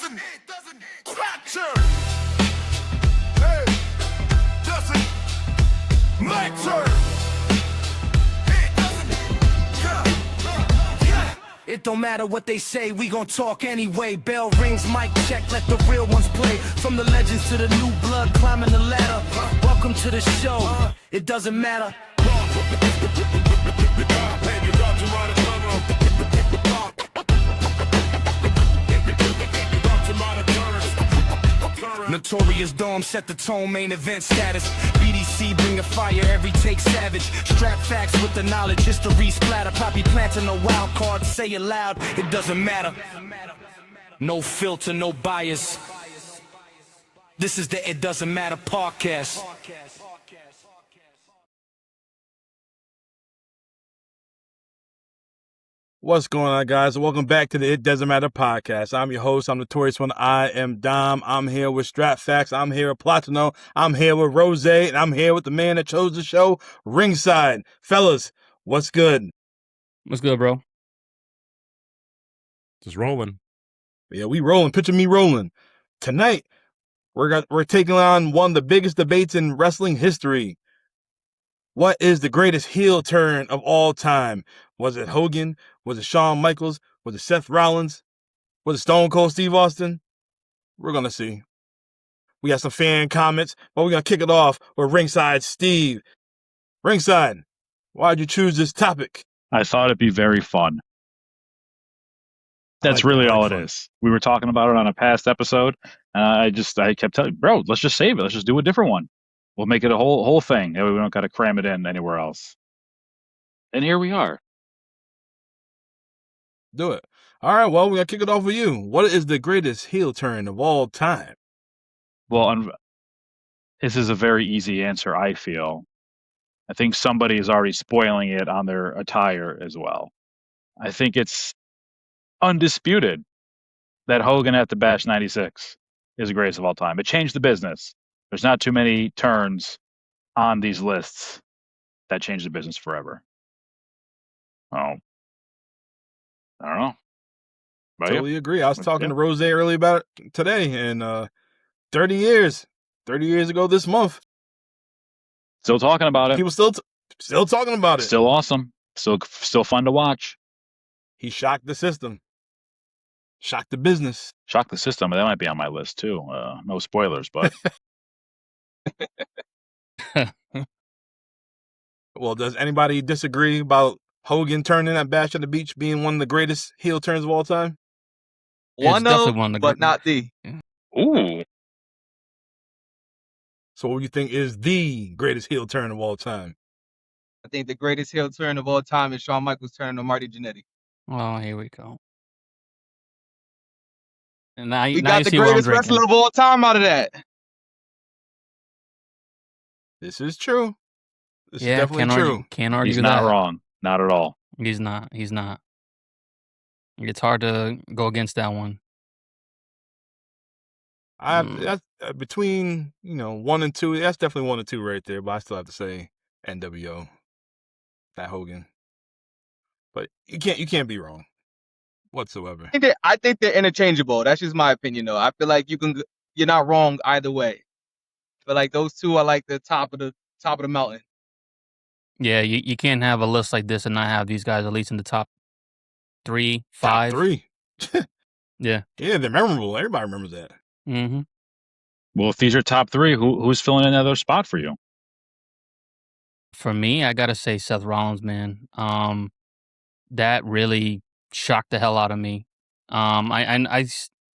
doesn't capture. Hey, doesn't matter. It don't matter what they say, we gon' talk anyway. Bell rings, mic check, let the real ones play. From the legends to the new blood, climbing the ladder. Welcome to the show, it doesn't matter. Notorious Dom set the tone, main event status. BDC bring a fire, every take savage. Strap facts with the knowledge, history splatter. Poppy planting a wild card, say it loud, it doesn't matter. No filter, no bias. This is the It Doesn't Matter podcast. What's going on, guys? Welcome back to the It Doesn't Matter podcast. I'm your host. I'm Notorious one. I am Dom. I'm here with Strap Facts. I'm here with Platano. I'm here with Rozay. And I'm here with the man that chose the show, Ringside. Fellas, what's good? What's good, bro? Just rolling. Yeah, we rolling. Picture me rolling. Tonight, we're taking on one of the biggest debates in wrestling history. What is the greatest heel turn of all time? Was it Hogan? Was it Shawn Michaels? Was it Seth Rollins? Was it Stone Cold Steve Austin? We're going to see. We got some fan comments, but we're going to kick it off with Ringside Steve. Ringside, why'd you choose this topic? I thought it'd be very fun. That's really all it is. We were talking about it on a past episode, and I kept telling bro, let's just save it. Let's just do a different one. We'll make it a whole thing. We don't got to cram it in anywhere else. And here we are. Do it. All right, well, we're going to kick it off with you. What is the greatest heel turn of all time? Well, this is a very easy answer, I feel. I think somebody is already spoiling it on their attire as well. I think it's undisputed that Hogan at the Bash 96 is the greatest of all time. It changed the business. There's not too many turns on these lists that changed the business forever. Oh, I don't know. Totally agree. I was talking to Rozay earlier about it today, and 30 years ago this month. Still talking about it. People still talking about it. Still awesome. Still fun to watch. He shocked the system. Shocked the business. Shocked the system. That might be on my list too. No spoilers, but. Well, does anybody disagree about Hogan turning that Bash at the Beach being one of the greatest heel turns of all time? One of, but not the. Ooh. So what do you think is the greatest heel turn of all time? I think the greatest heel turn of all time is Shawn Michaels' turn on Marty Jannetty. Oh, here we go. And now, We now got the greatest wrestler of all time out of that. This is true. This is Yeah, definitely true. Can't argue He's that. not wrong. Not at all. He's not. It's hard to go against that one. That's between 1 and 2. That's definitely 1 and 2 right there. But I still have to say NWO, that Hogan. But you can't be wrong whatsoever. I think they're interchangeable. That's just my opinion, though. I feel like you're not wrong either way. But like those two are like the top of the mountain. Yeah, you can't have a list like this and not have these guys at least in the top 3, 5. Top 3. Yeah. Yeah, they're memorable. Everybody remembers that. Mm-hmm. Well, if these are top 3, who's filling in another spot for you? For me, I gotta say Seth Rollins, man. That really shocked the hell out of me. I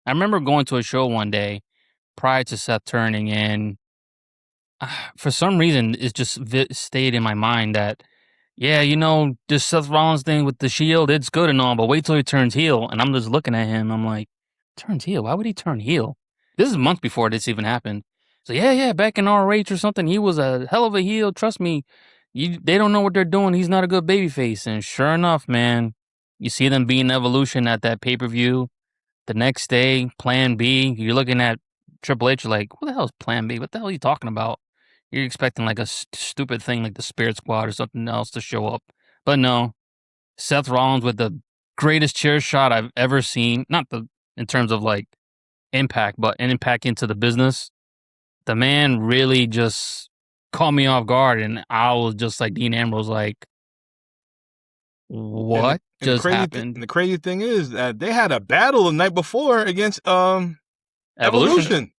remember going to a show one day prior to Seth turning, and for some reason, it just stayed in my mind that, yeah, this Seth Rollins thing with the Shield, it's good and all, but wait till he turns heel. And I'm just looking at him. I'm like, turns heel? Why would he turn heel? This is months before this even happened. So yeah, back in RH or something, he was a hell of a heel. Trust me, they don't know what they're doing. He's not a good babyface. And sure enough, man, you see them being Evolution at that pay-per-view. The next day, Plan B, you're looking at Triple H, you're like, what the hell is Plan B? What the hell are you talking about? You're expecting like a stupid thing like the Spirit Squad or something else to show up. But no, Seth Rollins with the greatest chair shot I've ever seen. Not in terms of like Impact, but an impact into the business. The man really just caught me off guard, and I was just like Dean Ambrose, like, what just happened? And the crazy thing is that they had a battle the night before against Evolution.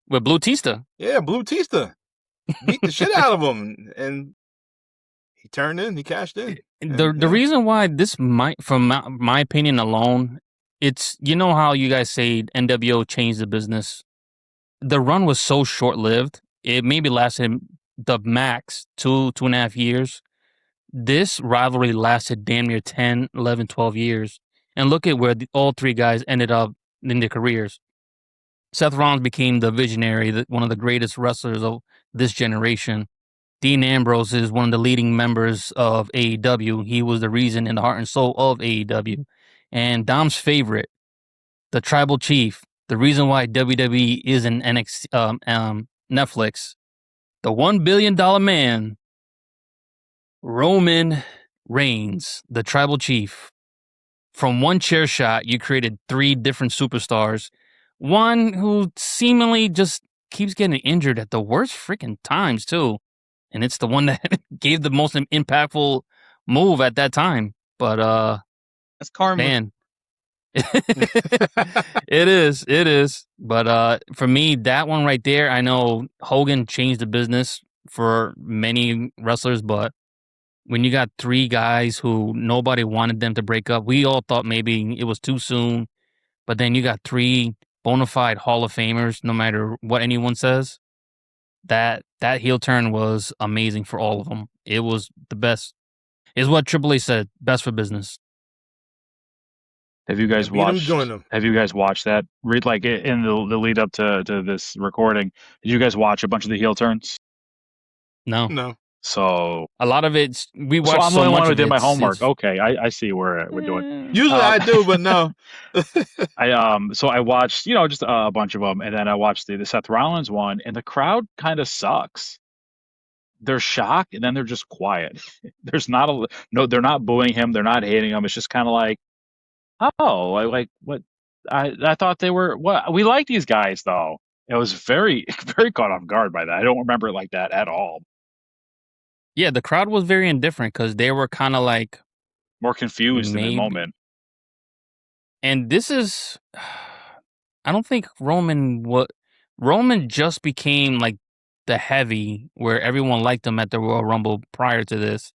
With Blue Tista. Yeah, Blue Tista beat the shit out of him, and he turned in. He cashed in. The reason why this might, from my opinion alone, it's, you know how you guys say NWO changed the business. The run was so short lived. It maybe lasted the max 2.5 years. This rivalry lasted damn near 10, 11, 12 years. And look at where all three guys ended up in their careers. Seth Rollins became the visionary, one of the greatest wrestlers of this generation. Dean Ambrose is one of the leading members of AEW. He was the reason in the heart and soul of AEW. And Dom's favorite, the Tribal Chief, the reason why WWE is in Netflix, the $1 billion man, Roman Reigns, the Tribal Chief. From one chair shot, you created 3 different superstars. One who seemingly just keeps getting injured at the worst freaking times, too. And it's the one that gave the most impactful move at that time. But, that's karma. Man. It is. But for me, that one right there, I know Hogan changed the business for many wrestlers, but when you got 3 guys who nobody wanted them to break up, we all thought maybe it was too soon. But then you got 3 bona fide Hall of Famers, no matter what anyone says. That heel turn was amazing for all of them. It was the best. Is what Triple H said, best for business. Have you guys watched? Have you guys watched that? Read like in the lead up to this recording. Did you guys watch a bunch of the heel turns? No. So a lot of it's we watched. So I'm so the only much one who of did my it's- homework. it's- Okay, I see where we're doing. Usually I do, but no. So I watched, just a bunch of them, and then I watched the Seth Rollins one, and the crowd kind of sucks. They're shocked, and then they're just quiet. There's not they're not booing him, they're not hating him. It's just kind of like, oh, like what? I thought they were what? We like these guys though. It was very very caught off guard by that. I don't remember it like that at all. Yeah, the crowd was very indifferent because they were kind of like more confused in the moment. And this is, I don't think Roman just became like the heavy where everyone liked him at the Royal Rumble prior to this.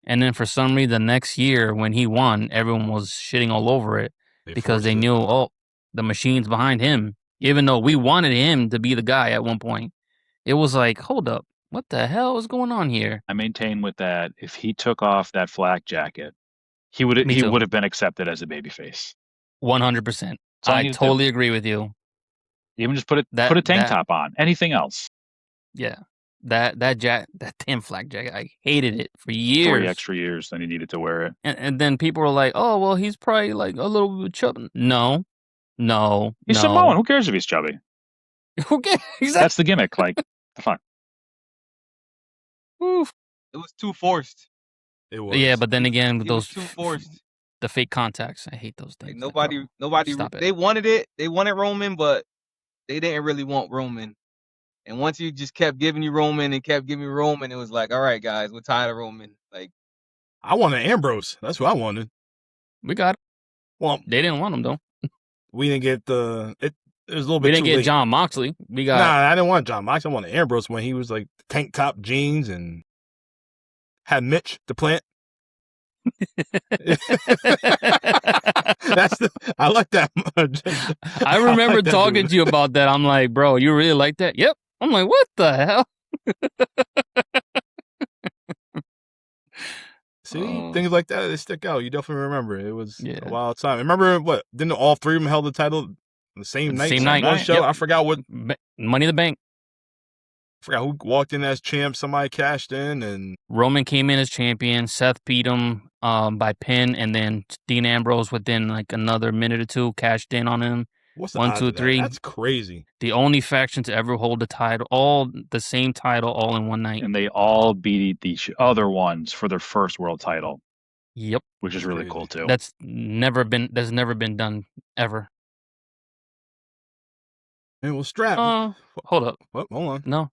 And then for some reason, the next year when he won, everyone was shitting all over it because they knew, the machine's behind him. Even though we wanted him to be the guy at one point. It was like, hold up, what the hell is going on here? I maintain with that, if he took off that flak jacket, he would have been accepted as a babyface. 100%. I totally agree with you. Even just put a tank top on. Anything else? Yeah. That damn flak jacket, I hated it for years. 3 extra years than he needed to wear it. And then people were like, oh, well, he's probably like a little bit chubby. No. He's Samoan. Who cares if he's chubby? Who cares? Exactly. That's the gimmick. Like, the fuck. Oof. It was too forced. It was. Yeah, but then again, with those too forced. The fake contacts, I hate those things. Like nobody. They wanted it. They wanted Roman, but they didn't really want Roman. And once you just kept giving you Roman and kept giving you Roman, it was like, all right, guys, we're tired of Roman. Like, I wanted Ambrose. That's what I wanted. We got it. Well, they didn't want him though. We didn't get it was a little bit. We didn't too get late. John Moxley. We got. Nah, I didn't want John Moxley. I wanted Ambrose when he was like tank top jeans and had Mitch the Plant. I like that. I remember talking to you about that. I'm like, bro, you really like that? Yep. I'm like, what the hell? See, things like that, they stick out. You definitely remember. It was a wild time. Remember what? Didn't all 3 of them held the title the same night? Same night. One show. Yep. I forgot what. Money in the Bank. I forgot who walked in as champ. Somebody cashed in, and Roman came in as champion. Seth beat him by pin, and then Dean Ambrose within like another minute or 2 cashed in on him. What's the 1, odds 2, of that? 3. That's crazy. The only faction to ever hold the title, all the same title, all in one night. And they all beat the other ones for their first world title. Yep, which is really cool too. That's never been done ever. And we'll strap. Hold up. Hold on. No.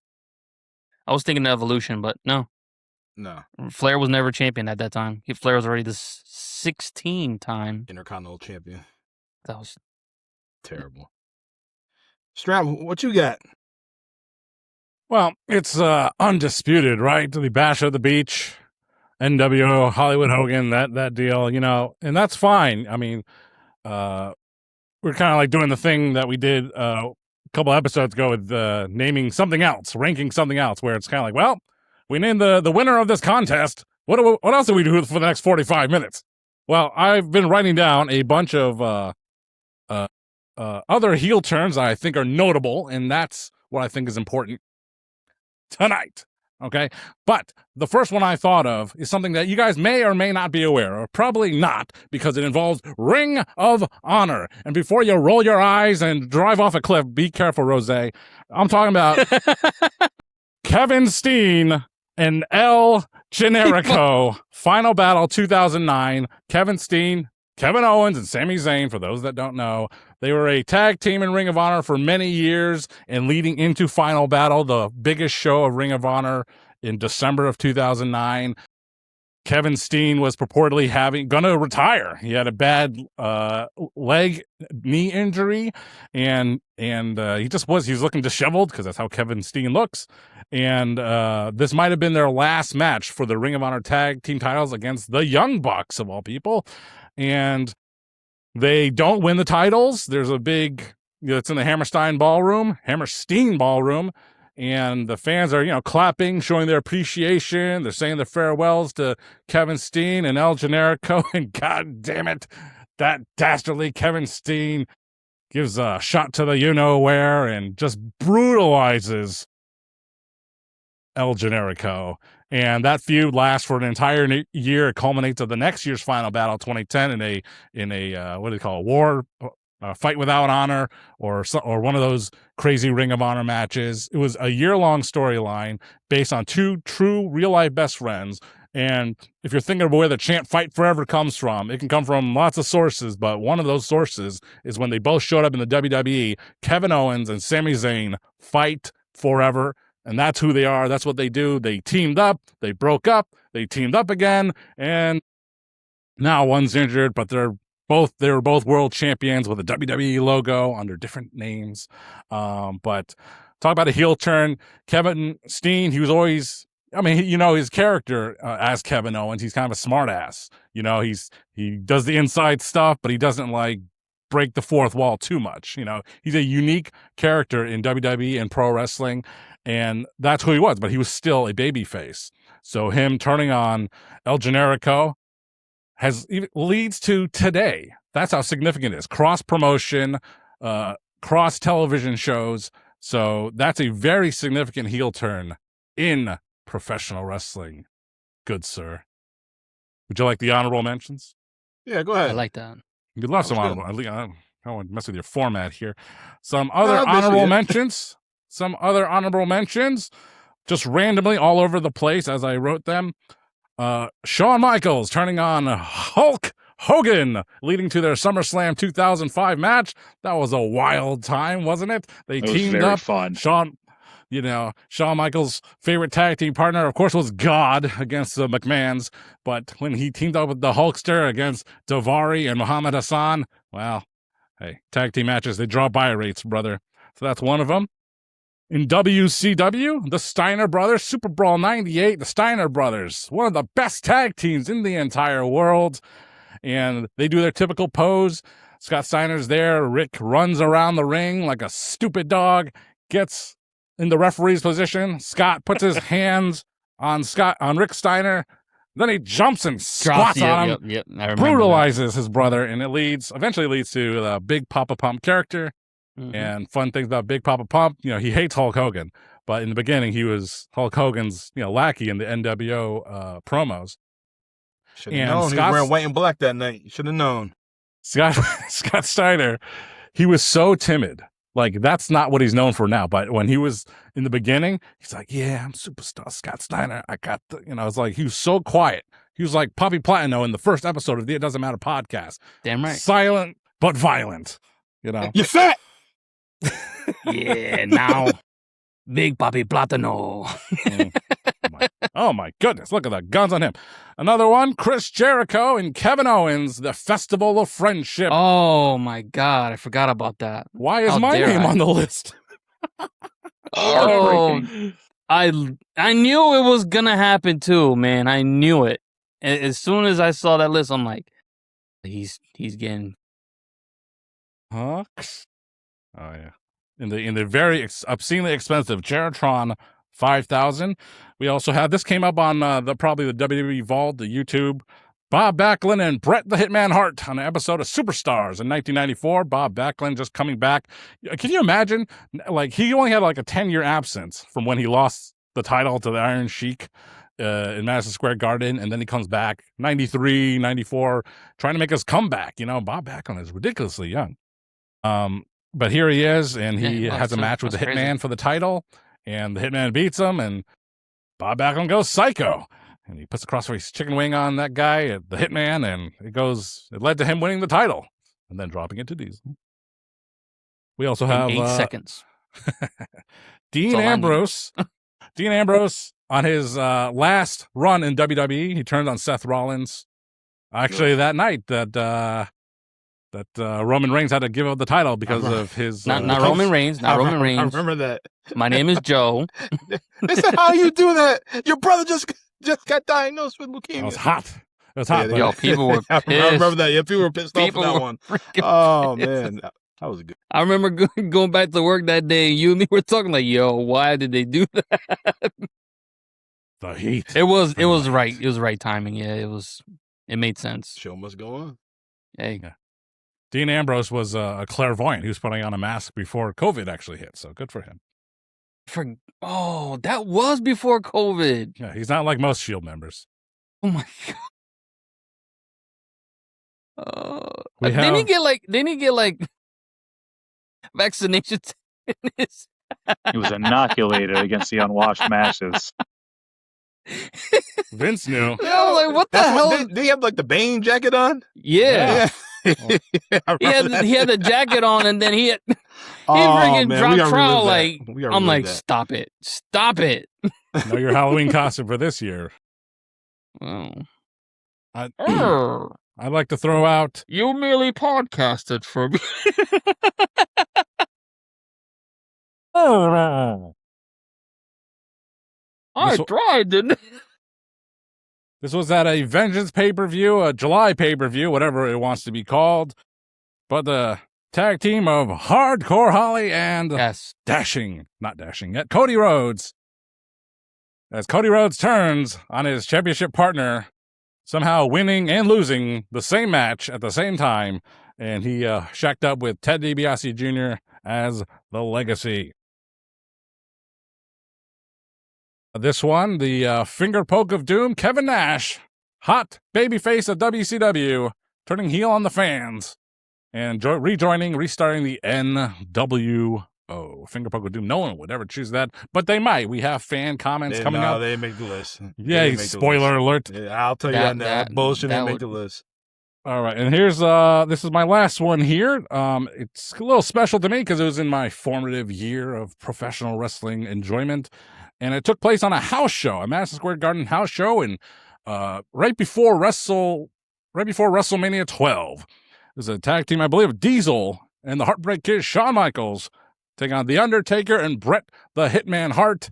I was thinking Evolution, but no. No. Flair was never champion at that time. Flair was already the 16-time Intercontinental champion. That was terrible. Strap, what you got? Well, it's undisputed, right? The Bash at the Beach, NWO, Hollywood Hogan, that deal, you know, and that's fine. I mean, we're kind of like doing the thing that we did a couple episodes ago with naming something else, ranking something else, where it's kind of like, well, we named the winner of this contest. What else do we do for the next 45 minutes? Well, I've been writing down a bunch of other heel turns that I think are notable, and that's what I think is important tonight. Okay, but the first one I thought of is something that you guys may or may not be aware of. Probably not, because it involves Ring of Honor. And before you roll your eyes and drive off a cliff, be careful, Rozay. I'm talking about Kevin Steen and El Generico. Final Battle 2009. Kevin Steen, Kevin Owens, and Sami Zayn, for those that don't know. They were a tag team in Ring of Honor for many years, and leading into Final Battle, the biggest show of Ring of Honor in December of 2009, Kevin Steen was purportedly going to retire. He had a bad knee injury, and he was looking disheveled, because that's how Kevin Steen looks. And this might have been their last match for the Ring of Honor tag team titles against the Young Bucks, of all people. And they don't win the titles. There's a big, it's in the Hammerstein Ballroom, and the fans are, clapping, showing their appreciation. They're saying their farewells to Kevin Steen and El Generico, and God damn it, that dastardly Kevin Steen gives a shot to the you-know-where and just brutalizes El Generico. And that feud lasts for an entire year. It culminates of the next year's Final Battle 2010 in a what do they call it, war, fight without honor, or one of those crazy Ring of Honor matches. It was a year-long storyline based on two true real-life best friends. And if you're thinking of where the chant "Fight Forever" comes from, it can come from lots of sources, but one of those sources is when they both showed up in the WWE. Kevin Owens and Sami Zayn fight forever. And that's who they are. That's what they do. They teamed up. They broke up. They teamed up again. And now one's injured, but they were both world champions with a WWE logo under different names. But talk about a heel turn. Kevin Steen, he was always, his character as Kevin Owens, he's kind of a smart ass. He does the inside stuff, but he doesn't break the fourth wall too much. He's a unique character in WWE and pro wrestling. And that's who he was, but he was still a babyface. So him turning on El Generico leads to today. That's how significant it is. Cross promotion, cross television shows. So that's a very significant heel turn in professional wrestling. Good sir. Would you like the honorable mentions? Yeah, go ahead. I like that. You'd love some honorable. I don't want to mess with your format here. Some other honorable mentions. Some other honorable mentions, just randomly all over the place as I wrote them. Shawn Michaels turning on Hulk Hogan, leading to their SummerSlam 2005 match. That was a wild time, wasn't it? They teamed up. Fun. Shawn Michaels' favorite tag team partner, of course, was God against the McMahons. But when he teamed up with the Hulkster against Daivari and Muhammad Hassan, well, hey, tag team matches, they draw buy rates, brother. So that's one of them. In WCW, the Steiner Brothers, Super Brawl 98, the Steiner Brothers, one of the best tag teams in the entire world. And they do their typical pose. Scott Steiner's there. Rick runs around the ring like a stupid dog, gets in the referee's position. Scott puts his hands on Rick Steiner. Then he jumps and squats on him, Yep, I brutalizes his brother, and it eventually leads to the Big Papa Pump character. Mm-hmm. And fun things about Big Papa Pump, he hates Hulk Hogan, but in the beginning he was Hulk Hogan's, lackey in the NWO promos. Should have known. He was wearing white and black that night. You should have known. Scott Steiner, he was so timid. That's not what he's known for now. But when he was in the beginning, he's like, "Yeah, I'm superstar Scott Steiner. I got the," it's like he was so quiet. He was like Poppy Platano in the first episode of the It Doesn't Matter podcast. Damn right. Silent but violent. You're fat. Yeah, now Big Papi Platano. Oh my goodness, look at the guns on him. Another one, Chris Jericho and Kevin Owens, the Festival of Friendship. Oh my God, I forgot about that. Why is How my dare name I? on the list? Heartbreaking. I knew it was gonna happen too, man. I knew it. As soon as I saw that list, I'm like, he's getting. Huh? Oh yeah. In the very obscenely expensive Geratron 5000. We also have this came up on probably the WWE Vault, the YouTube. Bob Backlund and Bret the Hitman Hart on an episode of Superstars in 1994. Bob Backlund just coming back. Can you imagine? Like, he only had like a 10-year absence from when he lost the title to the Iron Sheik in Madison Square Garden, and then he comes back 93, 94, trying to make his comeback. You know, Bob Backlund is ridiculously young. But here he is, and he has a match with the Hitman for the title, and the Hitman beats him, and Bob Backlund goes psycho. And he puts a crossface chicken wing on that guy, the Hitman, and it led to him winning the title and then dropping it to Diesel. We also have 8 seconds. Dean Ambrose. Dean Ambrose on his last run in WWE, he turned on Seth Rollins. Actually, that night that Roman Reigns had to give up the title because of his not Roman Reigns, not Roman Reigns. I remember that. My name is Joe. They said, "How you do that? Your brother just got diagnosed with leukemia." It was hot. It was hot. Yo, people were pissed. I remember that. Yeah, people were pissed off for that one. Oh man, that was good. I remember going back to work that day. You and me were talking like, "Yo, why did they do that?" The heat. It was right. It was right timing. Yeah, it made sense. Show must go on. Hey. Yeah. Dean Ambrose was a clairvoyant. He was putting on a mask before COVID actually hit, so good for him. That was before COVID. Yeah, he's not like most Shield members. Oh my God. We Didn't he have- get like vaccinations in his He was inoculated against the unwashed masses. Vince knew. Yeah, I was like, what the hell? Did he have like the Bane jacket on? Yeah. I He remember that. had the jacket on, and then he Oh, freaking man, we dropped gotta trial. relive that. Like, We gotta I'm like, relive stop it. Know your Halloween costume for this year. Oh. I'd like to throw out. You merely podcasted for me. I tried, didn't I? This was at a Vengeance pay-per-view, a July pay-per-view, whatever it wants to be called. But the tag team of Hardcore Holly and Yes. not dashing yet, Cody Rhodes. As Cody Rhodes turns on his championship partner, somehow winning and losing the same match at the same time, and he shacked up with Ted DiBiase Jr. as the Legacy. This one, the finger poke of doom, Kevin Nash, hot babyface of WCW, turning heel on the fans, and restarting the NWO. Finger poke of doom. No one would ever choose that, but they might. We have fan comments coming up. They make the list. Yeah, spoiler alert. Yeah, I'll tell you that now. That Bullshit didn't make would- the list. All right, and here's this is my last one here. It's a little special to me because it was in my formative year of professional wrestling enjoyment, and it took place on a house show, a Madison Square Garden house show, and right before WrestleMania 12. There's a tag team, I believe, Diesel and the Heartbreak Kid, Shawn Michaels, taking on The Undertaker and Bret the Hitman Hart.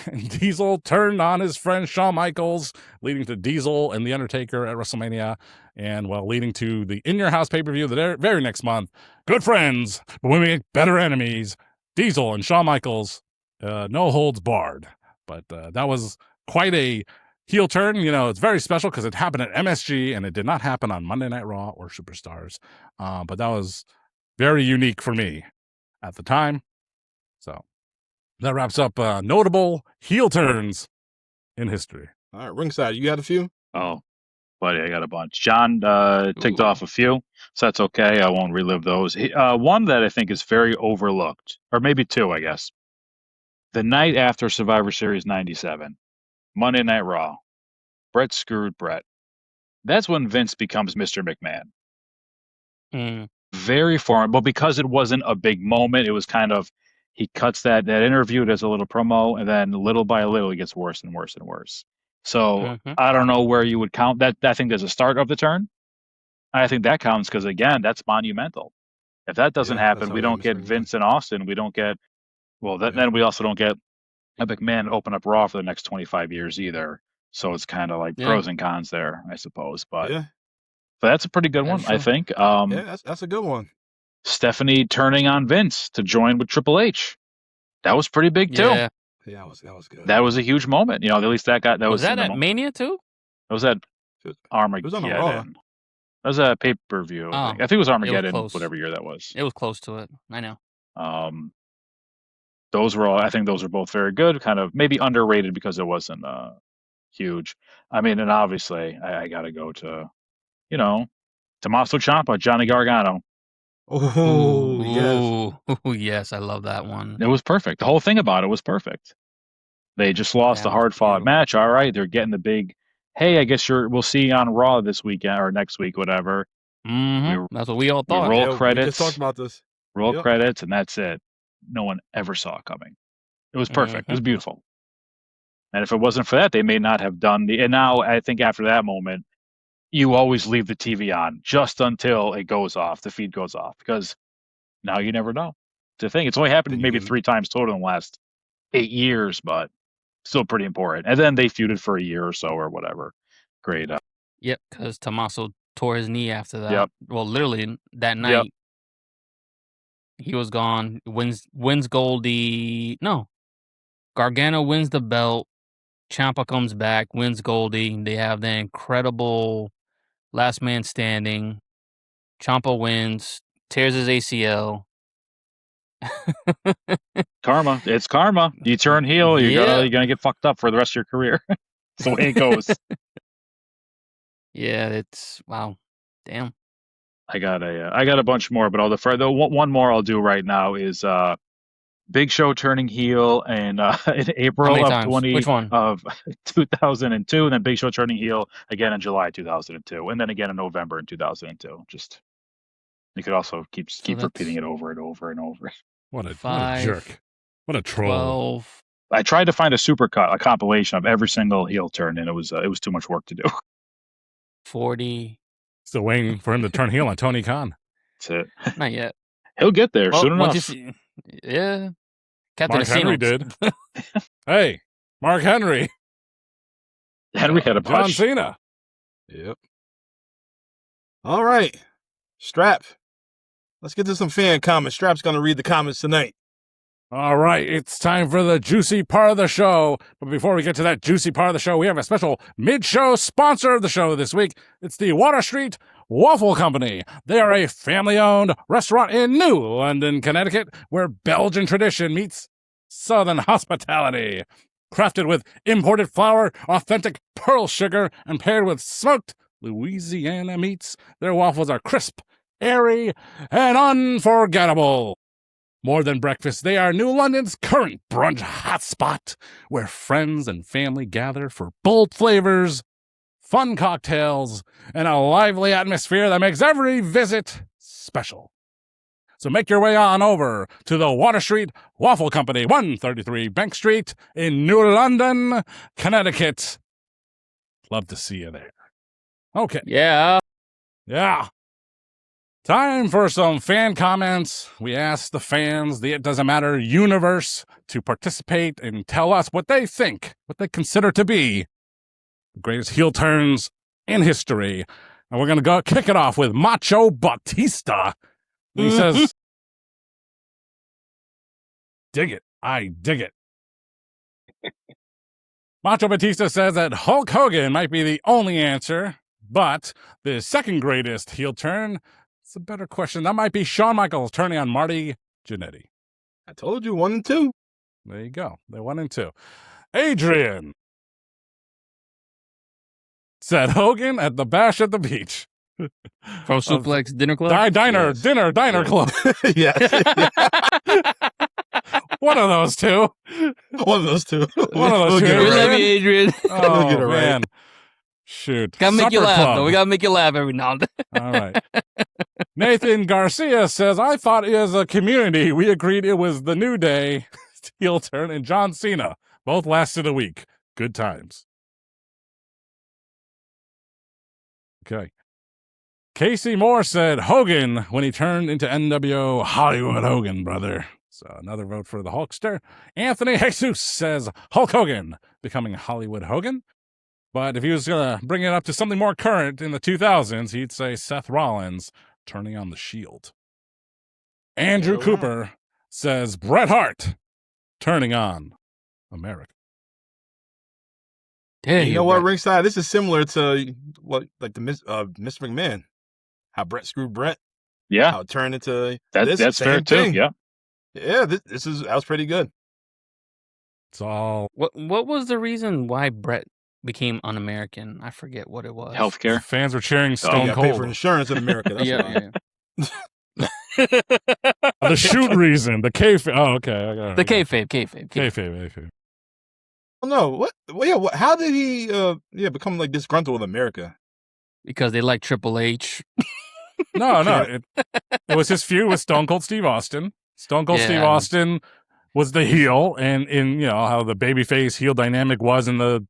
And Diesel turned on his friend Shawn Michaels, leading to Diesel and The Undertaker at WrestleMania, and leading to the In Your House pay-per-view the very next month. Good friends, but when we make better enemies, Diesel and Shawn Michaels, no holds barred. But that was quite a heel turn. You know, it's very special because it happened at MSG, and it did not happen on Monday Night Raw or Superstars. But that was very unique for me at the time. So that wraps up notable heel turns in history. All right, Ringside, you got a few? Oh, buddy, I got a bunch. John ticked off a few, so that's okay. I won't relive those. One that I think is very overlooked, or maybe two, I guess. The night after Survivor Series 97, Monday Night Raw, Bret screwed Bret. That's when Vince becomes Mr. McMahon. Mm. Very foreign, but because it wasn't a big moment, it was kind of he cuts that interview, does a little promo, and then little by little it gets worse and worse and worse. So I don't know where you would count that. I think there's a start of the turn. I think that counts because, again, that's monumental. If that doesn't happen, we don't get Vince and Austin. We don't get then we also don't get a McMahon open up Raw for the next 25 years either. So it's kind of like pros and cons there, I suppose. But that's a pretty good one, I think. That's a good one. Stephanie turning on Vince to join with Triple H. That was pretty big too. Yeah, that was good. That was a huge moment. At least that got was that at Mania too? That was at Armageddon. It was on Raw. That was a pay-per-view. I think it was Armageddon, whatever year that was. It was close to it. I know. Those were all. I think those are both very good. Kind of maybe underrated because it wasn't huge. I mean, and obviously I got to go to, Tommaso Ciampa, Johnny Gargano. Oh, yes, I love that one. It was perfect. The whole thing about it was perfect. They just lost a hard-fought match. All right, they're getting the big. Hey, I guess we'll see you on Raw this weekend or next week, whatever. That's what we all thought. Roll credits. We just talked about this. Roll credits, and that's it. No one ever saw it coming. It was perfect. It was beautiful. And if it wasn't for that, they may not have done the. And now I think after that moment, you always leave the TV on just until it goes off, the feed goes off, because now you never know. It's a thing. It's only happened maybe 3 times total in the last 8 years, but still pretty important. And then they feuded for a year or so or whatever. Great. Yep, because Tommaso tore his knee after that. Yep. Well, literally that night, he was gone. Wins Goldie. No, Gargano wins the belt. Ciampa comes back, wins Goldie. They have the incredible last man standing. Ciampa wins, tears his ACL. Karma. It's karma. You turn heel, you're gonna get fucked up for the rest of your career. That's the way it goes. Yeah, it's wow. Damn. I got a bunch more, but one more I'll do right now is Big Show turning heel and in April of 2002, and then Big Show turning heel again in July 2002, and then again in November in 2002. Just you could also keep repeating it over and over and over. What a jerk! What a troll! 12. I tried to find a compilation of every single heel turn, and it was too much work to do. 40. Still waiting for him to turn heel on Tony Khan. That's it. Not yet. He'll get there soon enough. Yeah. Captain Mark Henry did. Hey, Mark Henry. Henry had a John push. Cena. Yep. All right. Strap. Let's get to some fan comments. Strap's going to read the comments tonight. All right, it's time for the juicy part of the show. But before we get to that juicy part of the show, we have a special mid-show sponsor of the show this week. It's the Water Street Waffle Company. They are a family-owned restaurant in New London, Connecticut, where Belgian tradition meets Southern hospitality. Crafted with imported flour, authentic pearl sugar, and paired with smoked Louisiana meats, their waffles are crisp, airy, and unforgettable. More than breakfast, they are New London's current brunch hotspot, where friends and family gather for bold flavors, fun cocktails, and a lively atmosphere that makes every visit special. So make your way on over to the Water Street Waffle Company, 133 Bank Street in New London, Connecticut. Love to see you there. Okay. Yeah. Time for some fan comments. We asked the fans, the It Doesn't Matter universe, to participate and tell us what they think, what they consider to be the greatest heel turns in history. And we're going to go kick it off with Macho Batista. He says, dig it. I dig it. Macho Batista says that Hulk Hogan might be the only answer, but the second greatest heel turn, it's a better question. That might be Shawn Michaels turning on Marty Jannetty. I told you 1 and 2. There you go. They're 1 and 2. Adrian said Hogan at the Bash at the Beach. From Suplex Dinner Club? Dinner Club. Yes. One of those two. One of those two. One of those two. We love you, Adrian. Oh, Get it right. man. Shoot. Gotta make you Supper laugh, Club. though. We gotta make you laugh every now and then. All right. Nathan Garcia says, I thought as a community, we agreed it was the New Day, heel turn, and John Cena. Both lasted a week. Good times. Okay. Casey Moore said Hogan when he turned into NWO Hollywood Hogan, brother. So another vote for the Hulkster. Anthony Jesus says Hulk Hogan becoming Hollywood Hogan. But if he was going to bring it up to something more current in the 2000s, he'd say Seth Rollins turning on the Shield. Andrew Cooper says Bret Hart turning on America. Damn, You know what, Ringside? This is similar to what, like the Mr. McMahon. How Bret screwed Bret. Yeah, How it turned into that's fair same too. thing. Yeah, Yeah, that was pretty good. It's all What was the reason why Bret became un-American? I forget what it was. healthcare. fans were cheering You Stone got to pay for Cold. insurance in America. That's why. The shoot reason, the kayfabe. Oh, okay. I got it. The kayfabe. Kayfabe. Oh, no, what? Well, yeah, how did he become like disgruntled with America? Because they like Triple H. No. It was his feud with Stone Cold Steve Austin. Stone Cold Yeah. Steve Austin was the heel, and in how the babyface heel dynamic was in the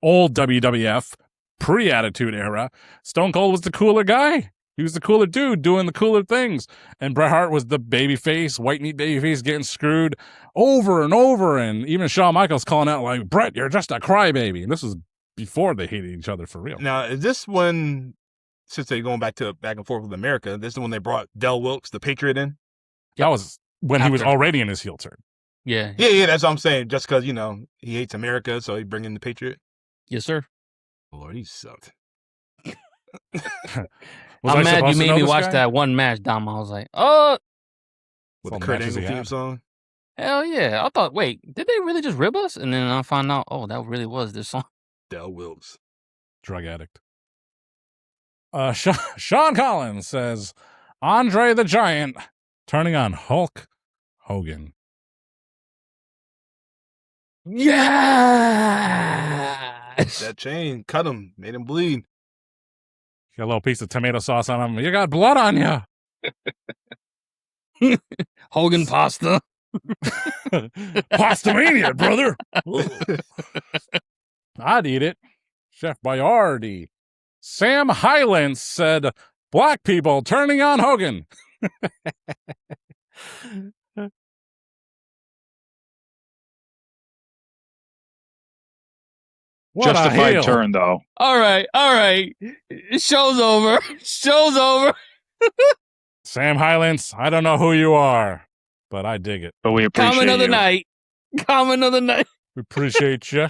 old WWF pre-Attitude Era. Stone Cold was the cooler guy. He was the cooler dude doing the cooler things, and Bret Hart was the babyface, white meat babyface, getting screwed over and over, and even Shawn Michaels calling out like, "Bret, you're just a crybaby." And this was before they hated each other for real. Now, is this when, since they're going back and forth with America, this is when they brought Del Wilkes, the Patriot, in? That was when he was After. already in his heel turn. Yeah. Yeah, that's what I'm saying. Just because, he hates America, so he bring in the Patriot. Yes, sir. Lord, he sucked. Was I'm I mad supposed you to made know me this watch guy? that one match, Dom. I was like, oh, With all the the Kurt matches Angle he theme had. song. hell yeah. I thought, wait, did they really just rib us? And then I found out, oh, that really was this song. Del Wilkes. Drug addict. Sean Collins says Andre the Giant turning on Hulk Hogan. Yes. That chain cut him, made him bleed. Got a little piece of tomato sauce on him. You got blood on you. Hogan pasta. Pastamania, brother. I'd eat it. Chef Boyardee. Sam Hyland said, black people turning on Hogan. What a Justified heel. turn though. All right. Show's over. Show's over. Sam Hylands, I don't know who you are, but I dig it. But we appreciate Come another you. night. Come another night. We appreciate you.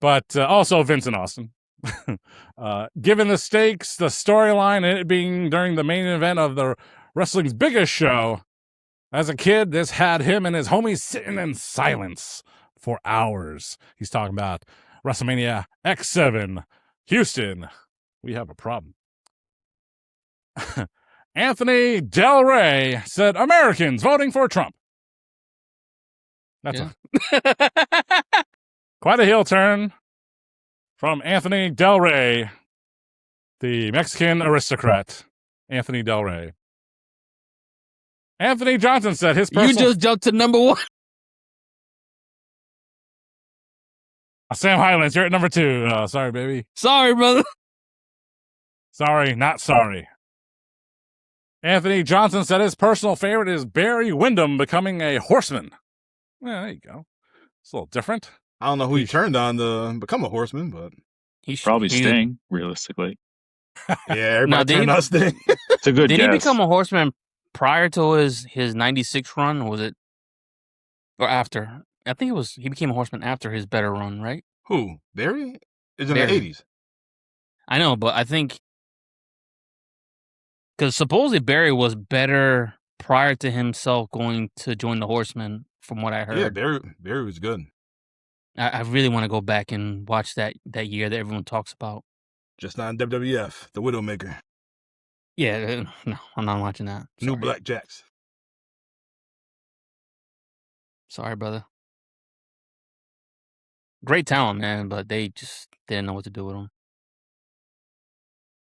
But also Vincent Austin. Given the stakes, the storyline, and it being during the main event of the wrestling's biggest show, as a kid, this had him and his homies sitting in silence for hours. He's talking about WrestleMania X7, Houston. We have a problem. Anthony Del Rey said, Americans voting for Trump. That's quite a heel turn from Anthony Del Rey, the Mexican aristocrat, Anthony Del Rey. Anthony Johnson said his personal... You just jumped to number one. Sam Hylands, you're at number 2. Sorry, baby. Sorry, brother. Sorry, not sorry. Anthony Johnson said his personal favorite is Barry Windham becoming a horseman. Yeah, there you go. It's a little different. I don't know who he turned on to become a horseman, but Probably Sting, realistically. yeah, everybody turned on Sting. It's a good Did guess. he become a horseman prior to his 96 run, or was it, or after? I think he became a horseman after his better run, right? Who? Barry? It's in Barry. the 80s. I know, but I think because supposedly Barry was better prior to himself going to join the Horsemen, from what I heard. Yeah, Barry was good. I really want to go back and watch that year that everyone talks about. Just not in WWF, the Widowmaker. Yeah, no, I'm not watching that. New Sorry. Black Jacks. Sorry, brother. Great talent, man, but they just Didn't know what to do with him.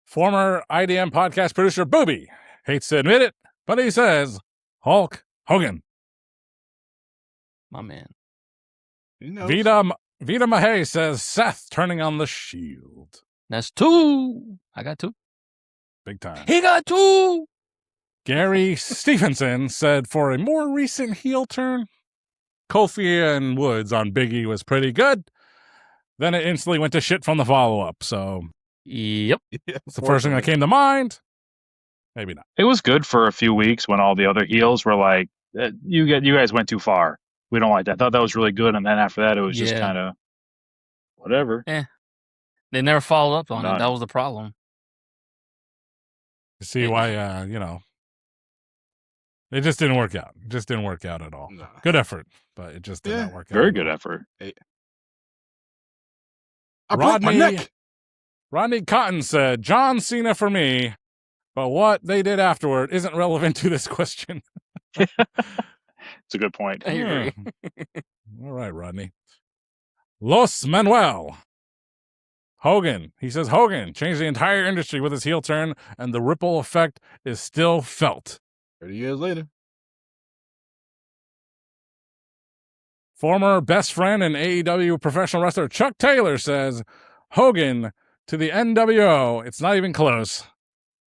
Former IDM podcast producer Booby hates to admit it, but he says Hulk Hogan. My man. You know, Vita Mahay says Seth turning on the Shield. That's 2. I got 2. Big time. He got 2. Gary Stevenson said for a more recent heel turn, Kofi and Woods on Big E was pretty good. Then it instantly went to shit from the follow-up. So, Yep. it's the first thing that came to mind. Maybe not. It was good for a few weeks when all the other heels were like, "You guys went too far. We don't like that." I thought that was really good, and then after that, it was just kind of whatever. They never followed up on it. None. That was the problem. You see why, it just didn't work out. It just didn't work out at all. Nah. Good effort, but it just did not work out. Very at good all. effort. I broke my neck. Rodney Cotton said, John Cena for me, but what they did afterward isn't relevant to this question. It's a good point. I agree. All right, Rodney. Los Manuel. Hogan. He says Hogan changed the entire industry with his heel turn, and the ripple effect is still felt. 30 years later. Former best friend and AEW professional wrestler Chuck Taylor says, Hogan to the NWO, it's not even close.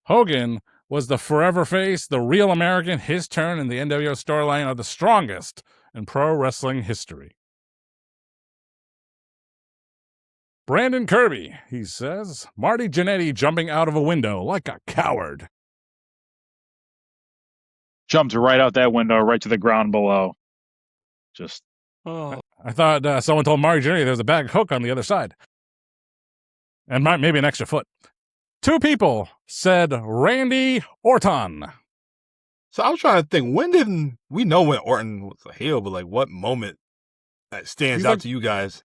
Hogan was the forever face, the real American. His turn and the NWO storyline are the strongest in pro wrestling history. Brandon Kirby, he says, Marty Jannetty jumping out of a window like a coward. Jumped right out that window, right to the ground below. Just I thought someone told Marty Jannetty there was a bag hook on the other side. And maybe an extra foot. 2 people said Randy Orton. So I was trying to think, when did we know when Orton was a heel, but like what moment that stands out to you guys?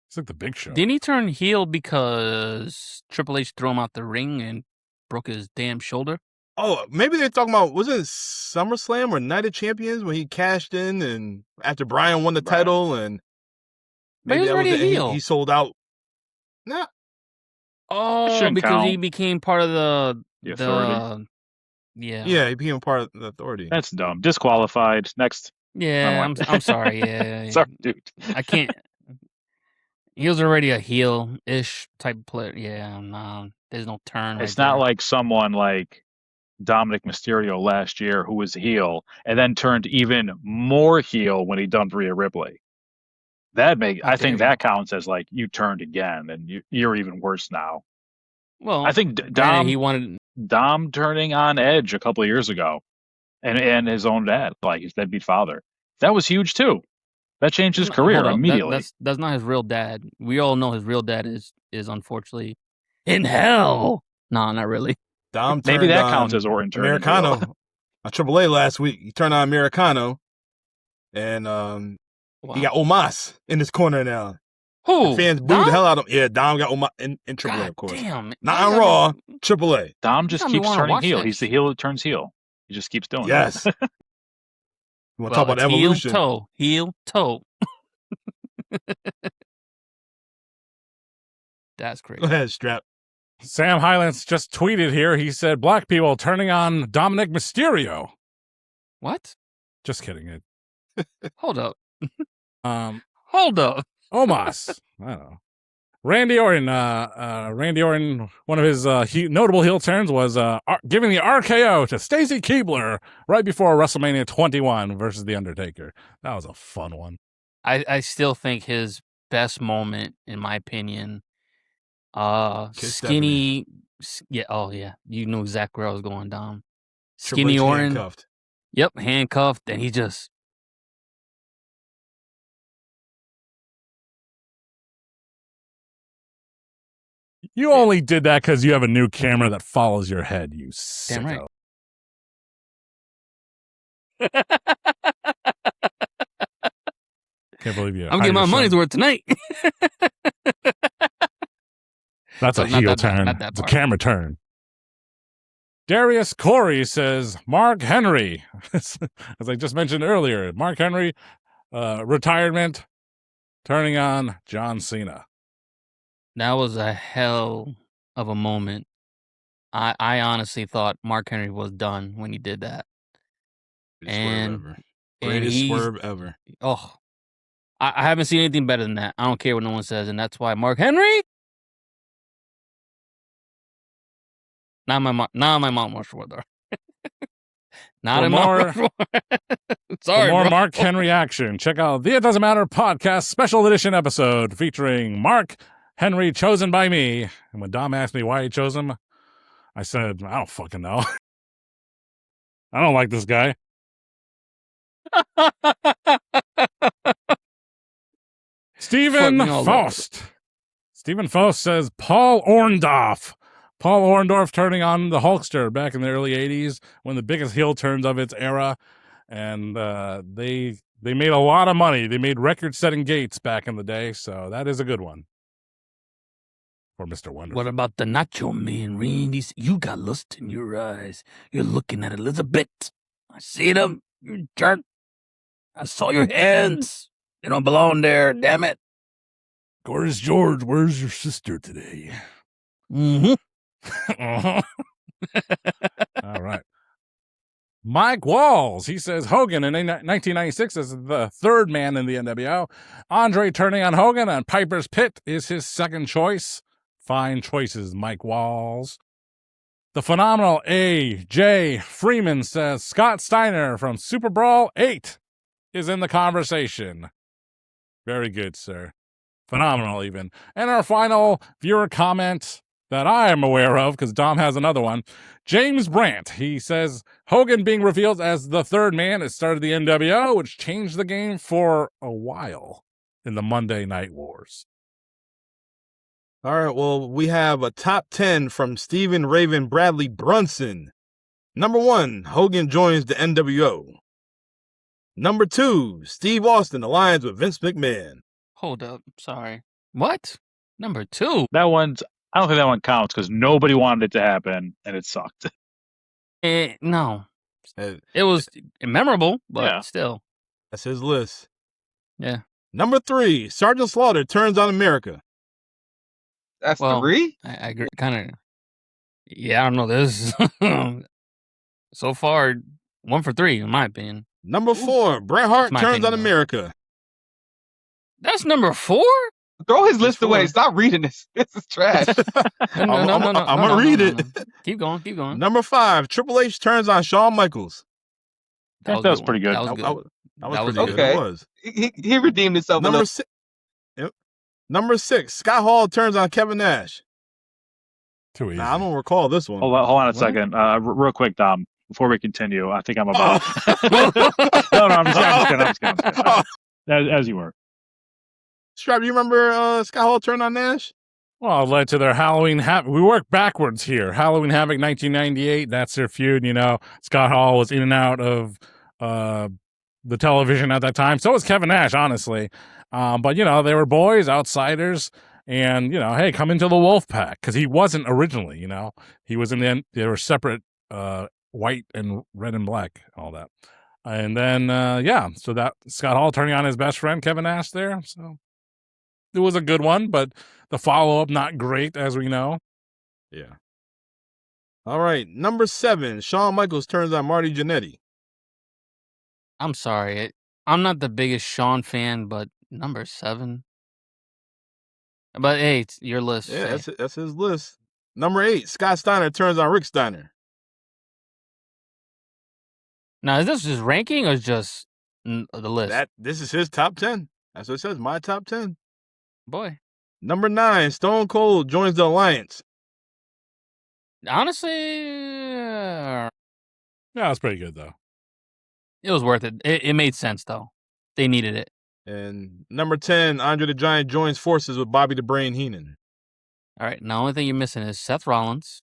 It's like the Big Show. Didn't he turn heel because Triple H threw him out the ring and broke his damn shoulder? Oh, maybe they're talking about, was it SummerSlam or Night of Champions when he cashed in and after Bryan won the title and But he was that already a it. heel. He sold out. Nah. Oh, Shouldn't because count. he became part of the authority. Yeah. Yeah, he became part of the authority. That's dumb. Disqualified. Next. Yeah, I'm sorry. Yeah. Sorry, dude. I can't. He was already a heel-ish type of player. Yeah, no, there's no turn. It's right not there. like someone like Dominic Mysterio last year who was heel and then turned even more heel when he dumped Rhea Ripley. I think that counts as like you turned again and you're even worse now. Well, I think he wanted. Dom turning on Edge a couple of years ago and his own dad, like his deadbeat father. That was huge too. That changed his career Hold up, immediately. That's not his real dad. We all know his real dad is unfortunately in hell. No, not really. Dom Maybe turned that on counts as Orton turning Americano heel. on Triple A last week. He turned on Americano, and he got Omos in his corner now. Who? The fans booed the hell out of him. Yeah, Dom got Omos in Triple A, of course. Damn. Not on Raw, Triple A. Dom just me keeps wanna turning watch heel. that He's the shit. heel that turns heel. He just keeps doing Yes. it. You want to talk about it's evolution? Heel toe. That's crazy. Go ahead, Strap. Sam Hylands just tweeted here. He said, black people turning on Dominic Mysterio. What? Just kidding. Hold up. Hold up. Omos. I don't know. Randy Orton, one of his notable heel turns was giving the RKO to Stacy Keibler right before WrestleMania 21 versus The Undertaker. That was a fun one. I still think his best moment, in my opinion, skinny. Yeah. Oh yeah. You knew exactly where I was going, Dom. Skinny Triple H Orton. handcuffed. Yep, handcuffed, and he just. You only did that because you have a new camera that follows your head, you Damn sicko. right. Can't believe you. I'm getting my money's worth tonight. That's a heel turn. Not that It's a part. camera turn. Darius Corey says, Mark Henry. As I just mentioned earlier, Mark Henry, retirement, turning on John Cena. That was a hell of a moment. I honestly thought Mark Henry was done when he did that. Greatest swerve And ever. and Greatest he's swerve ever. oh, I haven't seen anything better than that. I don't care what no one says, and that's why Mark Henry. Not my Mount Rushmore though. Not For in Mount more- Rushmore. For Sorry, more bro. Mark Henry action, check out the It Doesn't Matter podcast special edition episode featuring Mark Henry chosen by me. And when Dom asked me why he chose him, I said, I don't fucking know. I don't like this guy. Stephen me all over. Faust. Stephen Faust says Paul Orndorff. Paul Orndorff turning on the Hulkster back in the early 80s, one of the biggest heel turns of its era. And they made a lot of money. They made record-setting gates back in the day, so that is a good one. For Mr. Wonderful. What about the Nacho Man, Randy? You got lust in your eyes. You're looking at Elizabeth. I see them. You jerk. I saw your hands. They don't belong there. Damn it. Gorgeous George, where's your sister today? Mm-hmm. Uh-huh. All right. Mike Walls, he says Hogan in 1996 is the third man in the NWO. Andre turning on Hogan on Piper's Pit is his second choice. Fine choices, Mike Walls. The phenomenal A.J. Freeman says Scott Steiner from Super Brawl 8 is in the conversation. Very good, sir. Phenomenal, even. And our final viewer comment that I am aware of, because Dom has another one. James Brandt, he says, Hogan being revealed as the third man at started the NWO, which changed the game for a while in the Monday Night Wars. All right, well, we have a top 10 from Stephen Raven Bradley Brunson. Number 1, Hogan joins the NWO. Number 2, Steve Austin aligns with Vince McMahon. Hold up. Sorry. What? Number 2? That one's. I don't think that one counts because nobody wanted it to happen and it sucked. No. Uh, It was memorable, but Yeah. still. That's his list. Yeah. Number 3, Sergeant Slaughter turns on America. That's Well, 3? I agree. Kind of. Yeah, I don't know. This so far 1 for 3 in my opinion. Number 4, Bret Hart It's my turns on opinion, though. America. That's number 4? Throw his list Which away. one? Stop reading this. This is trash. No. I'm gonna read it. Keep going. Keep going. Number 5, Triple H turns on Shawn Michaels. That a was good pretty one. good. That was good. That was That was pretty good. okay. It was. He redeemed himself a Number little. 6. Yep. Number 6, Scott Hall turns on Kevin Nash. Too easy. Now, I don't recall this one. Hold on a What? second. Real quick, Dom, before we continue, I think I'm about. No, I'm just kidding. As you were. Strap, you remember Scott Hall turned on Nash? Well, it led to their Halloween Havoc. We work backwards here. Halloween Havoc 1998, that's their feud, you know. Scott Hall was in and out of the television at that time. So was Kevin Nash, honestly. But, you know, they were boys, outsiders, and, you know, hey, come into the Wolf Pack, because he wasn't originally, you know. He was in the end, they were separate, white and red and black, all that. And then, so that Scott Hall turning on his best friend, Kevin Nash there, so. It was a good one, but the follow-up not great, as we know. Yeah. All right. Number 7, Shawn Michaels turns on Marty Jannetty. I'm sorry. I'm not the biggest Shawn fan, but number 7. But hey, it's your list. Yeah, say. that's his list. Number 8, Scott Steiner turns on Rick Steiner. Now, is this just ranking or just the list? This is his top 10. That's what it says, my top 10. Boy. Number 9, Stone Cold joins the Alliance. Honestly, Yeah, it's pretty good, though. it was worth it. It made sense, though. They needed it. And number 10, Andre the Giant joins forces with Bobby the Brain Heenan. All right. Now, the only thing you're missing is Seth Rollins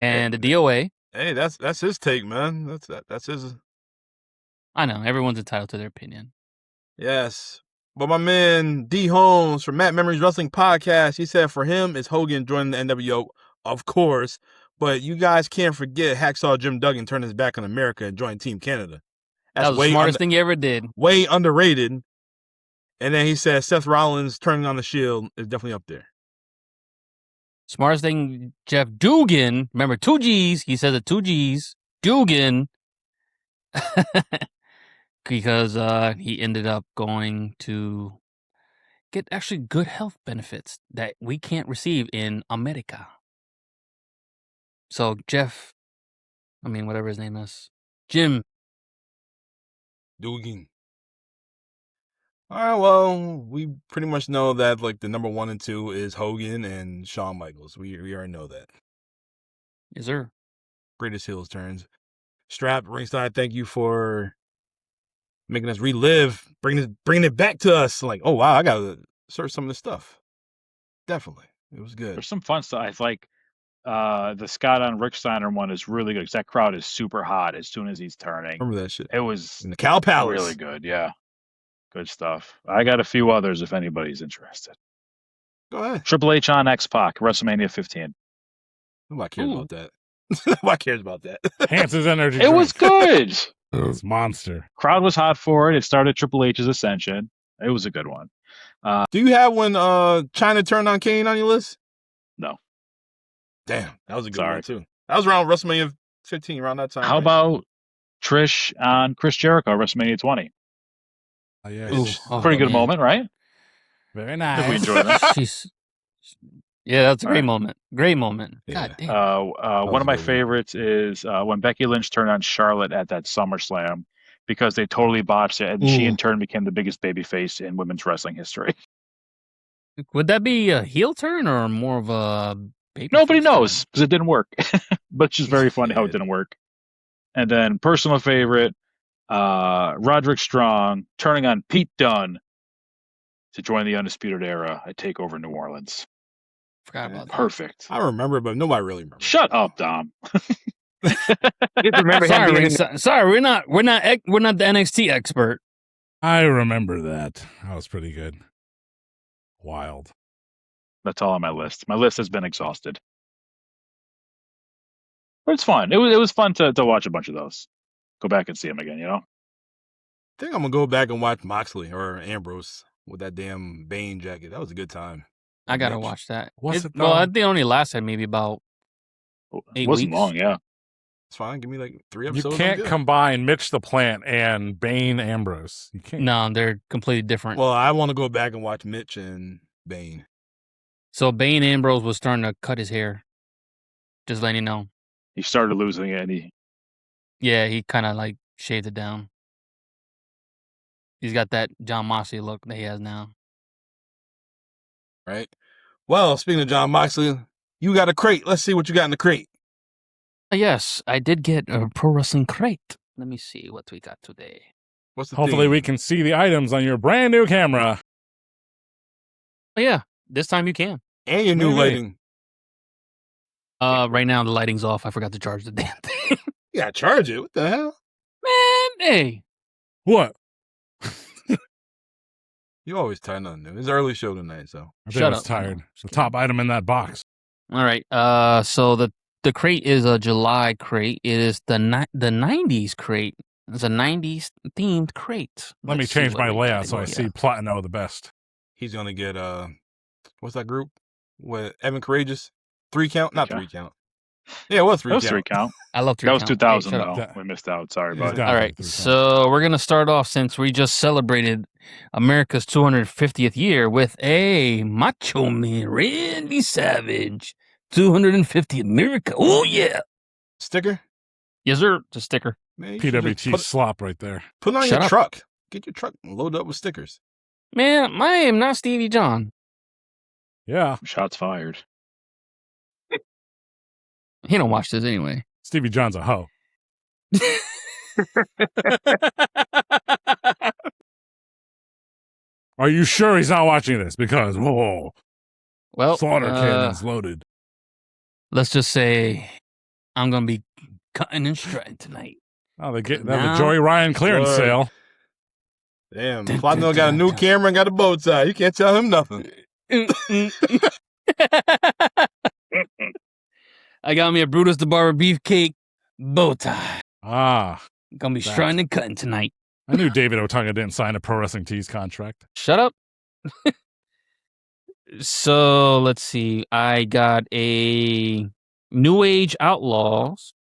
and the DOA. Hey, that's his take, man. That's his. I know. Everyone's entitled to their opinion. Yes. But my man D Holmes from Matt Memories Wrestling Podcast, he said for him it's Hogan joining the NWO, of course. But you guys can't forget Hacksaw Jim Duggan turning his back on America and joining Team Canada. That was the smartest thing you ever did. Way underrated. And then he says Seth Rollins turning on the Shield is definitely up there. Smartest thing, Jeff Dugan. Remember, 2 G's. He says it 2 G's. Dugan. Because he ended up going to get actually good health benefits that we can't receive in America. So Jeff, I mean, whatever his name is, Jim. Dugan. All right, well, we pretty much know that like the number 1 and 2 is Hogan and Shawn Michaels. We already know that. Yes, sir. Greatest heels turns. Strap, Ringside, thank you for making us relive, bringing it back to us. Like, oh wow, I gotta search some of this stuff. Definitely, it was good. There's some fun stuff. I like the Scott on Rick Steiner one is really good because that crowd is super hot as soon as he's turning. Remember that shit? It was In the Cow Palace. really good. Yeah, good stuff. I got a few others if anybody's interested. Go ahead. Triple H on X-Pac, WrestleMania 15. Nobody cares about that. Nobody cares about that. Enhances energy. It was good. It's monster. Crowd was hot for it. It started Triple H's ascension. It was a good one. Do you have when China turned on Kane on your list? No. Damn, that was a good Sorry. one too. That was around WrestleMania 15, around that time. How about Trish on Chris Jericho, WrestleMania 20? Oh, yeah. Pretty good man. moment, right? Very If we nice. enjoy that. She's, yeah, that's a All great right. moment. Great moment. Yeah. God damn. One was of my a good one. favorites is when Becky Lynch turned on Charlotte at that SummerSlam because they totally botched it, and she in turn became the biggest babyface in women's wrestling history. Would that be a heel turn or more of a baby? Nobody knows because it didn't work, but it's just very funny how Yeah. it didn't work. And then personal favorite, Roderick Strong turning on Pete Dunne to join the Undisputed Era at TakeOver New Orleans. Forgot about that. Perfect. I remember, but nobody really remembers. Shut up, Dom. Remember him Sorry, being in Ringside. Sorry, we're not the NXT expert. I remember that. That was pretty good. Wild. That's all on my list. My list has been exhausted. But it's fun. It was fun to watch a bunch of those. Go back and see them again, you know? I think I'm gonna go back and watch Moxley or Ambrose with that damn Bane jacket. That was a good time. I gotta Mitch. watch that. What's it Well, I called? think it only lasted maybe about It 8 wasn't weeks. long, yeah. It's fine. Give me like 3 You episodes. I'm can't good. combine Mitch the Plant and Bane Ambrose. You can't. No, they're completely different. Well, I want to go back and watch Mitch and Bane. So Bane Ambrose was starting to cut his hair. Just letting you know. He started losing it, and Yeah, he kind of like shaved it down. He's got that John Moxley look that he has now. Right. Well, speaking of John Moxley, you got a crate. Let's see what you got in the crate. Yes, I did get a pro wrestling crate. Let me see what we got today. What's the Hopefully, theme? we can see the items on your brand new camera. Oh yeah, this time you can. And your new Maybe. lighting. Right now the lighting's off. I forgot to charge the damn thing. You gotta charge it. What the hell? Man, hey. What? You always tie nothing new. It's an early show tonight, so. I Shut was up. tired. No, It's the just top item in that box. All right. So the crate is a July crate. It is the 90s crate. It's a 90s themed crate. Let me Let's see change what my we got layout in so I here. see Platano the best. He's gonna get what's that group? With Evan Courageous? 3 count? Not Okay. 3 count. Yeah, it was 3 that was count. 3 count. I love 3 That was count. 2000, Hey, shut up. though. up. We missed out. Sorry, He's buddy. down All for right, 3 count. so we're gonna start off since we just celebrated America's 250th year with a Macho Man Randy Savage 250 America. Oh yeah, Sticker? yes sir. It's a sticker. Man, you should just PWT slop right there. put it on Shut your up. truck. Get your truck loaded up with stickers. Man, I am not Stevie John. Yeah. Shots fired. He don't watch this anyway. Stevie John's a hoe. Are you sure he's not watching this? Because, whoa, Well, slaughter cannon's loaded. let's just say I'm gonna be cutting and shredding tonight. Oh, they have Now- the Joey Ryan clearance Word. sale. Damn, Dun, Platano dun, got a dun, new dun. camera and got a bow tie. You can't tell him nothing. I got me a Brutus the Barber beefcake bow tie. Ah, Gonna be That. shredding and cutting tonight. I knew David Otunga didn't sign a Pro Wrestling Tees contract. Shut up. So let's see. I got a New Age Outlaws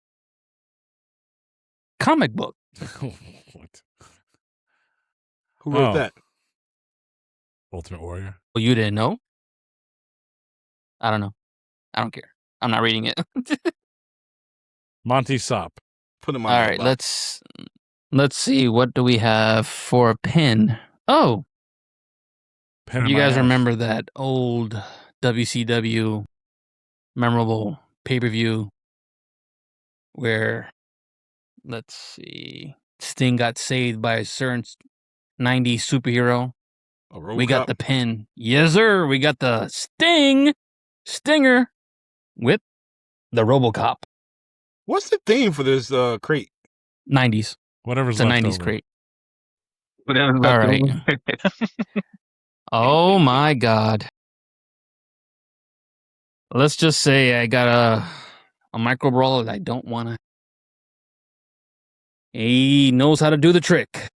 comic book. What? Who wrote Oh. that? Ultimate Warrior. Oh, you didn't know? I don't know. I don't care. I'm not reading it. Monty Sop. Put him on. All that right, box. let's see. What do we have for a pin? Oh, Pin in you my guys ass. remember that old WCW memorable pay-per-view where, let's see, Sting got saved by a certain 90s superhero? We got the pin. Yes, sir. We got the Stinger with the RoboCop. What's the theme for this crate? 90s. Whatever's It's a left 90s over. crate. Whatever's All left right. over. Oh my God. Let's just say I got a micro brawler that I don't want to. He knows how to do the trick.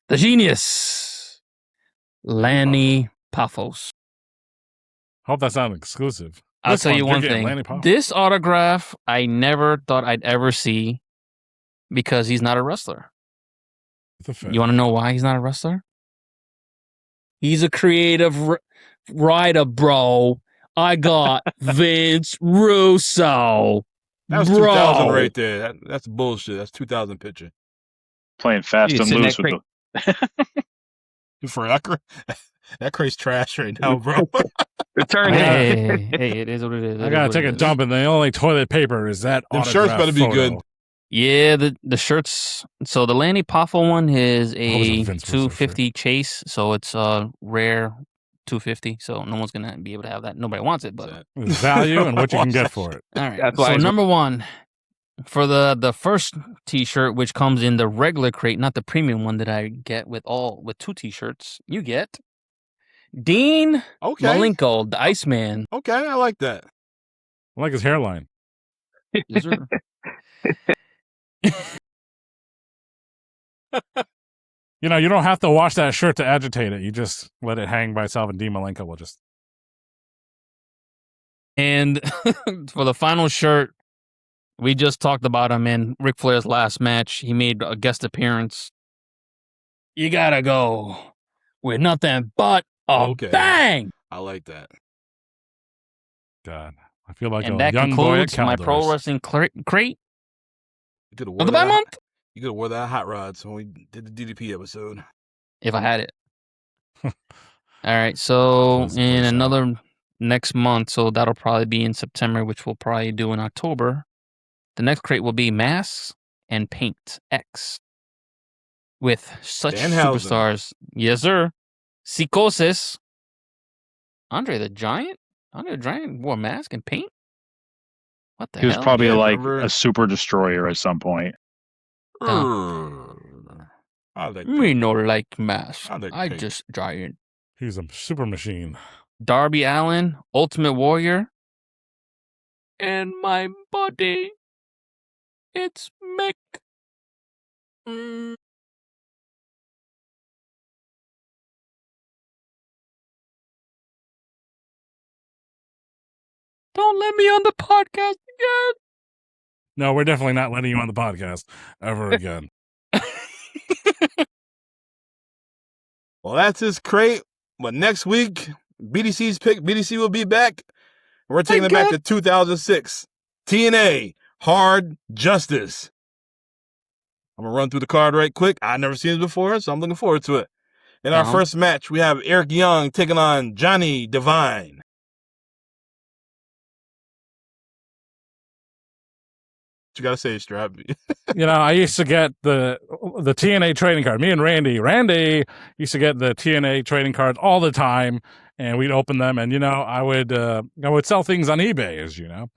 The genius, Lanny Poffos. Hope that's not an exclusive. I'll This tell you you're one getting thing. Lanny Poffo. This autograph, I never thought I'd ever see because he's not a wrestler. It's a fair. You want to know why he's not a wrestler? He's a creative writer, bro. I got Vince Russo. That was bro. 2000 right there. That's bullshit. That's 2000 picture. Playing fast You and sitting loose there with the. For that crate's trash right now, bro. Return it. Hey, it is what it is. I gotta take a dump, and the only toilet paper is that. Them shirts autograph better be photo. good. Yeah, the shirts. So the Lanny Poffo one is was a a Vince Russo 250 chase, so it's a rare 250. So no one's gonna be able to have that. Nobody wants it, but There's value and what you can get for it. all right. That's why So it's- number one for the first T-shirt, which comes in the regular crate, not the premium one that I get with two T-shirts, you get Dean Okay. Malenko, the Iceman. Okay, I like that. I like his hairline. Yes, sir. You know, you don't have to wash that shirt to agitate it. You just let it hang by itself, and Dean Malenko will just. And for the final shirt, we just talked about him in Ric Flair's last match. He made a guest appearance. You gotta go with nothing but a Okay. bang. I like that. God, I feel like And a that young boy at concludes my pro Caldors. wrestling crate You could have of wore the bye that. month. You could have wore that hot rods when we did the DDP episode. If I had it. All right. So Close the in place out. another next month, so that'll probably be in September, which we'll probably do in October. The next crate will be Masks and Paint X with such Danhausen. superstars. Yes, sir. Psicosis. Andre the Giant. Andre the Giant wore a mask and paint. What the He was hell? probably Yeah, like remember- a super destroyer at some point. I like Me that. no like mask. I like I paint. just giant. He's a super machine. Darby Allin, Ultimate Warrior. And my body. It's Mick. Don't let me on the podcast again. No, we're definitely not letting you on the podcast ever again. Well, that's his crate. But next week, BDC's pick. BDC will be back. We're taking it back to 2006. TNA Hard Justice. I'm going to run through the card right quick. I've never seen this before, so I'm looking forward to it. In our first match, we have Eric Young taking on Johnny Devine. What you got to say, Strap? You know, I used to get the TNA trading card. Me and Randy used to get the TNA trading cards all the time, and we'd open them. And you know, I would sell things on eBay, as you know,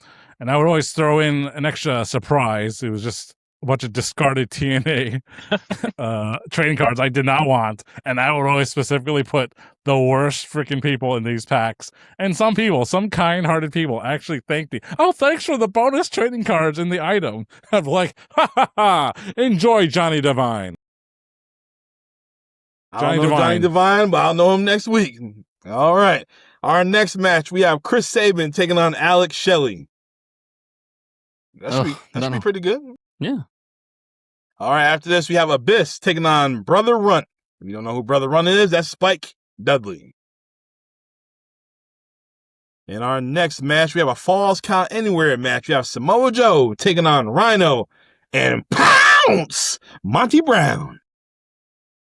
and I would always throw in an extra surprise. It was just a bunch of discarded TNA trading cards I did not want, and I would always specifically put the worst freaking people in these packs. And some people, some kind-hearted people, actually thanked me. Oh, thanks for the bonus trading cards in the item. I'm like, ha ha ha! Enjoy, Johnny Devine. I don't Johnny know Johnny Devine, but I'll know him next week. All right. Our next match, we have Chris Sabin taking on Alex Shelley. That should be pretty good. Yeah. All right. After this, we have Abyss taking on Brother Runt. If you don't know who Brother Runt is, that's Spike Dudley. In our next match, we have a Falls Count Anywhere match. We have Samoa Joe taking on Rhino and Pounce Monty Brown.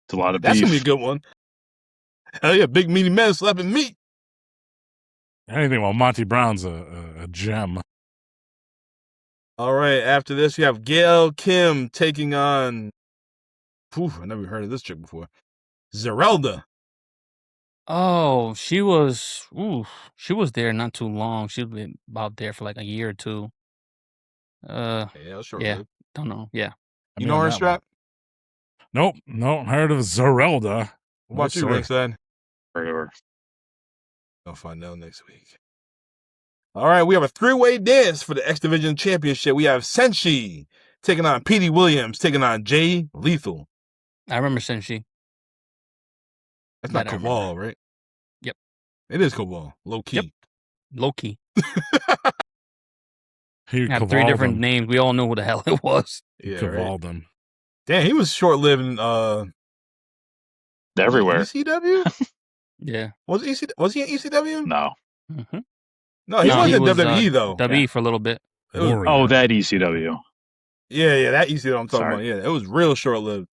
It's a lot of That's beef. going to be a good one. Hell yeah, big meaty man slapping meat. Anything while Monty Brown's a gem. All right, after this, we have Gail Kim taking on... I never heard of this chick before. Zerelda. Oh, she was there not too long. She's been about there for like a year or two. Yeah, sure. Yeah, don't know. Yeah. You know her, Strap? Nope, heard of Zerelda. What about you, Ringside? Heard of her. I'll find out next week. All right, we have a three-way dance for the X Division Championship. We have Senshi taking on Petey Williams, taking on Jay Lethal. I remember Senshi. That's not Kaval, right? Yep. It is Kaval, low key. Yep. Low key. He had three different names. We all know who the hell it was. Yeah, Kaval'd him. Damn, he was short-lived in everywhere. ECW? Yeah. Was he in ECW? No. Mm-hmm. No, he was in WWE though. WWE for a little bit. That ECW. Yeah, that ECW I'm talking about. Yeah, it was real short-lived.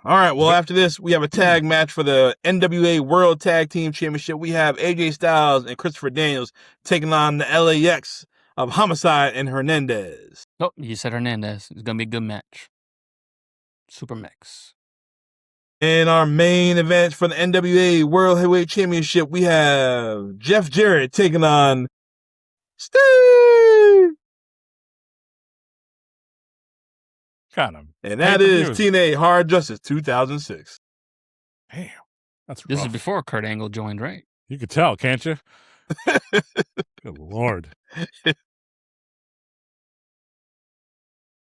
All right, well, after this, we have a tag match for the NWA World Tag Team Championship. We have AJ Styles and Christopher Daniels taking on the LAX of Homicide and Hernandez. Oh, you said Hernandez. It's going to be a good match. Super mix. In our main event for the NWA World Heavyweight Championship, we have Jeff Jarrett taking on Steve. Got him. And that is TNA Hard Justice 2006. Damn. That's rough. This is before Kurt Angle joined, right? You could tell, can't you? Good Lord.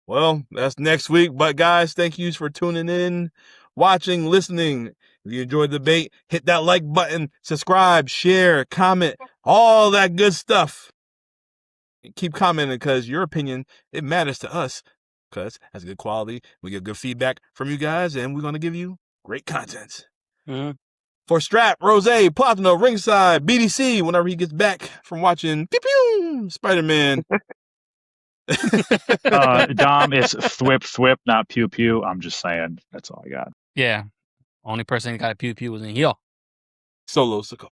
Well, that's next week. But guys, thank you for tuning in, watching, listening. If you enjoyed the debate, hit that like button, subscribe, share, comment, all that good stuff. And keep commenting because your opinion, it matters to us because that's good quality. We get good feedback from you guys, and we're going to give you great content. Mm-hmm. For Strap, Rozay, Platano, Ringside, BDC, whenever he gets back from watching Spider-Man. Dom is thwip, not pew pew. I'm just saying. That's all I got. Yeah. Only person that got a pew pew was in here. Solo Sikoa.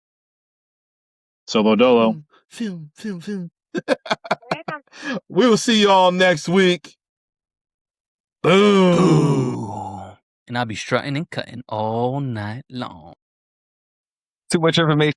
Solo Dolo. Film. We will see y'all next week. Boom. Ooh. And I'll be strutting and cutting all night long. Too much information.